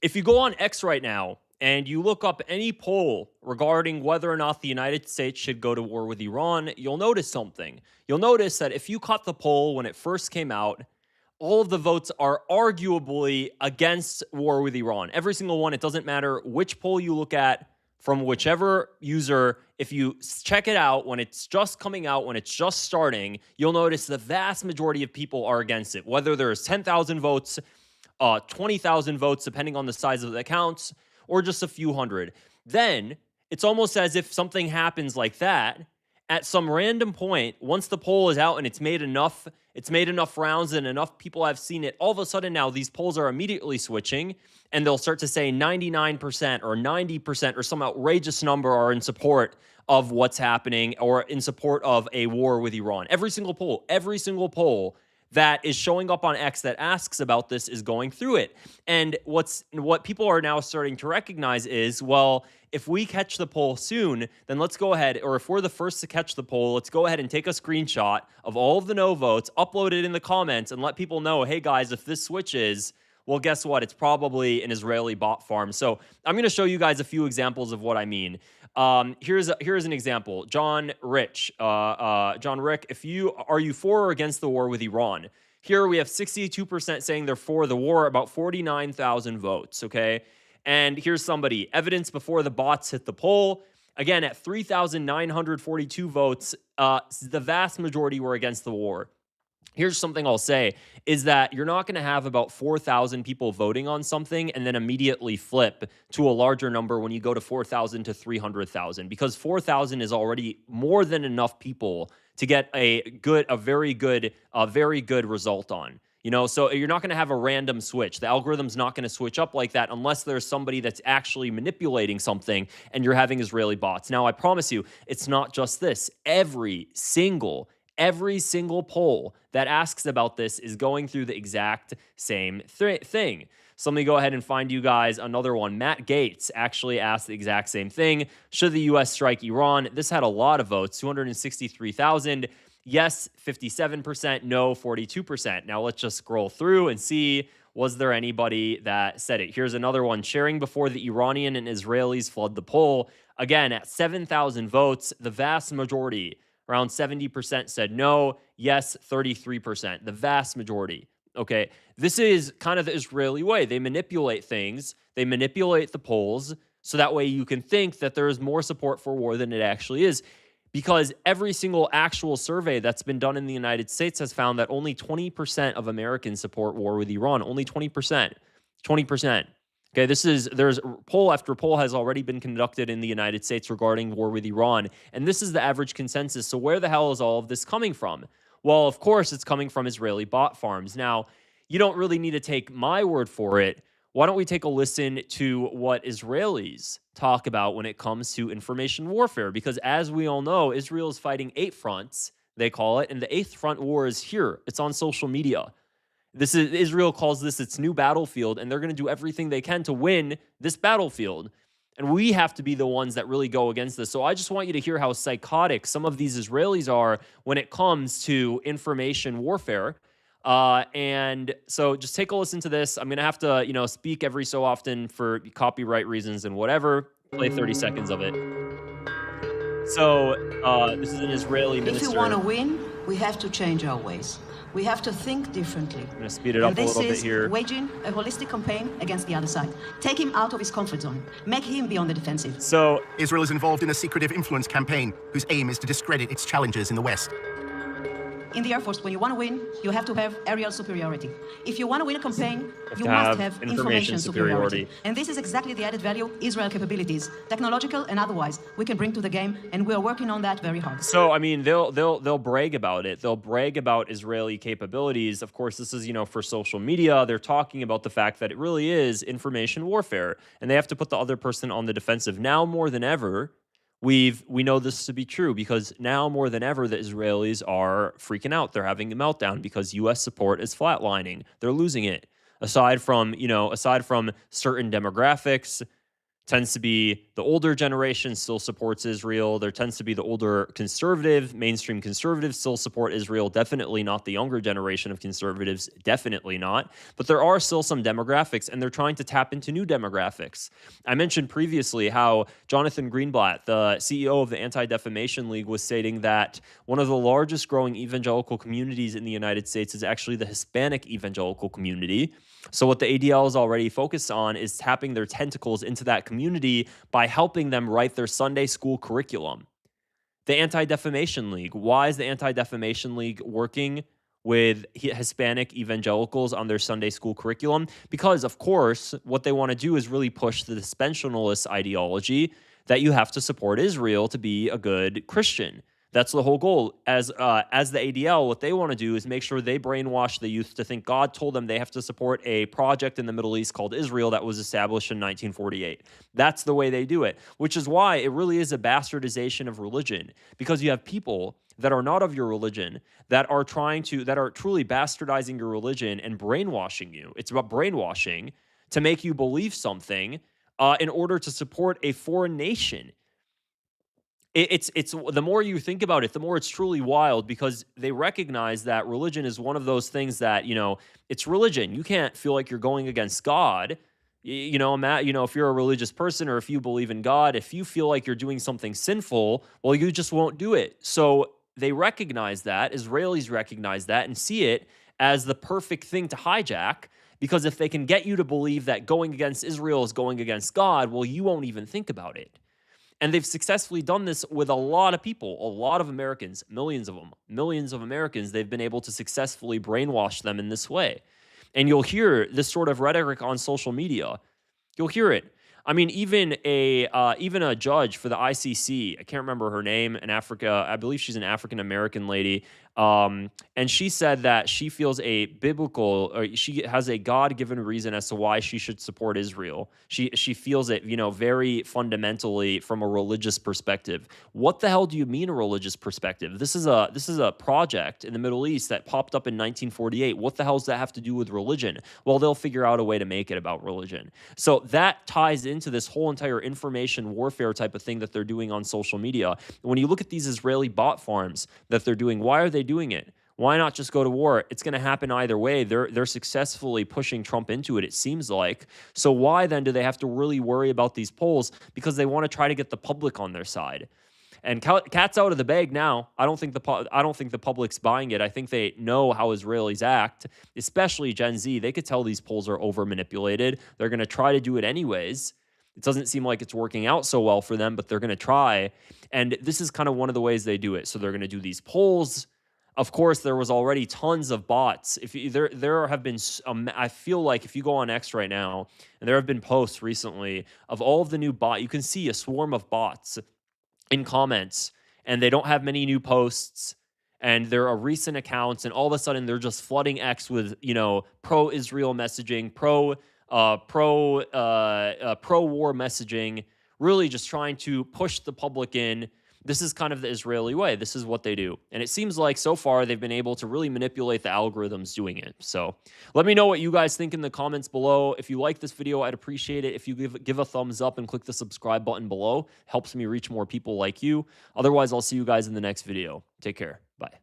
If you go on X right now and you look up any poll regarding whether or not the United States should go to war with Iran, you'll notice something. You'll notice that if you caught the poll when it first came out, all of the votes are arguably against war with Iran. Every single one. It doesn't matter which poll you look at from whichever user. If you check it out when it's just coming out, when it's just starting, you'll notice the vast majority of people are against it. Whether there's 10,000 votes, 20,000 votes, depending on the size of the accounts, or just a few hundred. Then it's almost as if something happens like that at some random point. Once the poll is out and it's made enough rounds and enough people have seen it, all of a sudden now these polls are immediately switching and they'll start to say 99% or 90% or some outrageous number are in support of what's happening or in support of a war with Iran. Every single poll that is showing up on X that asks about this is going through it. And what people are now starting to recognize is, well, if we catch the poll soon, then let's go ahead, or if we're the first to catch the poll, let's go ahead and take a screenshot of all of the no votes, upload it in the comments, and let people know, hey guys, if this switches, well, guess what? It's probably an Israeli bot farm. So I'm going to show you guys a few examples of what I mean. Here's an example. John Rick, are you for or against the war with Iran? Here we have 62% saying they're for the war, about 49,000 votes, okay? And here's somebody, evidence before the bots hit the poll. Again, at 3,942 votes, the vast majority were against the war. Here's something I'll say, is that you're not going to have about 4,000 people voting on something and then immediately flip to a larger number when you go to 4,000 to 300,000, because 4,000 is already more than enough people to get a very good result on. So you're not going to have a random switch. The algorithm's not going to switch up like that unless there's somebody that's actually manipulating something and you're having Israeli bots. Now, I promise you, it's not just this. Every single poll that asks about this is going through the exact same thing. So let me go ahead and find you guys another one. Matt Gates actually asked the exact same thing. Should the U.S. strike Iran? This had a lot of votes, 263,000. Yes, 57%. No, 42%. Now let's just scroll through and see, was there anybody that said it? Here's another one. Sharing before the Iranian and Israelis flood the poll. Again, at 7,000 votes, the vast majority, around 70%, said no. Yes, 33%. The vast majority. Okay, this is kind of the Israeli way. They manipulate things. They manipulate the polls so that way you can think that there is more support for war than it actually is. Because every single actual survey that's been done in the United States has found that only 20% of Americans support war with Iran. Only 20%. 20%. Okay, there's poll after poll has already been conducted in the United States regarding war with Iran, and this is the average consensus. So where the hell is all of this coming from? Well, of course, it's coming from Israeli bot farms. Now, you don't really need to take my word for it. Why don't we take a listen to what Israelis talk about when it comes to information warfare? Because as we all know, Israel is fighting 8 fronts, they call it, and the 8th front war is here. It's on social media. Israel calls this its new battlefield, and they're going to do everything they can to win this battlefield. And we have to be the ones that really go against this. So I just want you to hear how psychotic some of these Israelis are when it comes to information warfare. And so just take a listen to this. I'm going to have to, speak every so often for copyright reasons and whatever. Play 30 seconds of it. So this is an Israeli minister. If you want to win, we have to change our ways. We have to think differently. I'm going to speed it up a little bit here. This is waging a holistic campaign against the other side. Take him out of his comfort zone. Make him be on the defensive. So Israel is involved in a secretive influence campaign whose aim is to discredit its challengers in the West. In the Air Force, when you want to win, you have to have aerial superiority. If you want to win a campaign, you must have information superiority. And this is exactly the added value Israel capabilities, technological and otherwise, we can bring to the game, and we are working on that very hard. So, I mean, they'll brag about it. They'll brag about Israeli capabilities. Of course, this is, for social media. They're talking about the fact that it really is information warfare, and they have to put the other person on the defensive. Now more than ever, we know this to be true, because now more than ever, the Israelis are freaking out. They're having a meltdown because U.S. support is flatlining. They're losing it. Aside from certain demographics, tends to be the older generation still supports Israel. There tends to be the older conservative, mainstream conservatives still support Israel. Definitely not the younger generation of conservatives. Definitely not. But there are still some demographics, and they're trying to tap into new demographics. I mentioned previously how Jonathan Greenblatt, the CEO of the Anti-Defamation League, was stating that one of the largest growing evangelical communities in the United States is actually the Hispanic evangelical community. So what the ADL is already focused on is tapping their tentacles into that community by helping them write their Sunday school curriculum. The Anti-Defamation League. Why is the Anti-Defamation League working with Hispanic evangelicals on their Sunday school curriculum? Because, of course, what they want to do is really push the dispensationalist ideology that you have to support Israel to be a good Christian. That's the whole goal. As the ADL, what they want to do is make sure they brainwash the youth to think God told them they have to support a project in the Middle East called Israel that was established in 1948. That's the way they do it, which is why it really is a bastardization of religion, because you have people that are not of your religion that are truly bastardizing your religion and brainwashing you. It's about brainwashing to make you believe something in order to support a foreign nation. It's the more you think about it, the more it's truly wild, because they recognize that religion is one of those things that, it's religion. You can't feel like you're going against God. If you're a religious person, or if you believe in God, if you feel like you're doing something sinful, well, you just won't do it. So they recognize that, Israelis recognize that, and see it as the perfect thing to hijack, because if they can get you to believe that going against Israel is going against God, well, you won't even think about it. And they've successfully done this with a lot of people, a lot of Americans, millions of them, millions of Americans. They've been able to successfully brainwash them in this way. And you'll hear this sort of rhetoric on social media. You'll hear it. I mean, even a judge for the ICC, I can't remember her name, in Africa. I believe she's an African American lady. And she said that she feels she has a God-given reason as to why she should support Israel. She feels it, very fundamentally from a religious perspective. What the hell do you mean a religious perspective? This is a project in the Middle East that popped up in 1948. What the hell does that have to do with religion? Well, they'll figure out a way to make it about religion. So that ties into this whole entire information warfare type of thing that they're doing on social media. When you look at these Israeli bot farms that they're doing, why are they doing it? Why not just go to war? It's going to happen either way. They're successfully pushing Trump into it seems like. So why then do they have to really worry about these polls? Because they want to try to get the public on their side. And cat's out of the bag now. I don't think the public's buying it. I think they know how Israelis act, especially Gen Z. They could tell these polls are over manipulated. They're going to try to do it anyways. It doesn't seem like it's working out so well for them, but they're going to try. And this is kind of one of the ways they do it. So they're going to do these polls. Of course, there was already tons of bots. There have been, I feel like if you go on X right now, and there have been posts recently of all of the new bots, you can see a swarm of bots in comments, and they don't have many new posts, and there are recent accounts, and all of a sudden they're just flooding X with pro-Israel messaging, pro-war messaging, really just trying to push the public in. This is kind of the Israeli way. This is what they do. And it seems like so far they've been able to really manipulate the algorithms doing it. So let me know what you guys think in the comments below. If you like this video, I'd appreciate it if you give a thumbs up and click the subscribe button below. Helps me reach more people like you. Otherwise, I'll see you guys in the next video. Take care. Bye.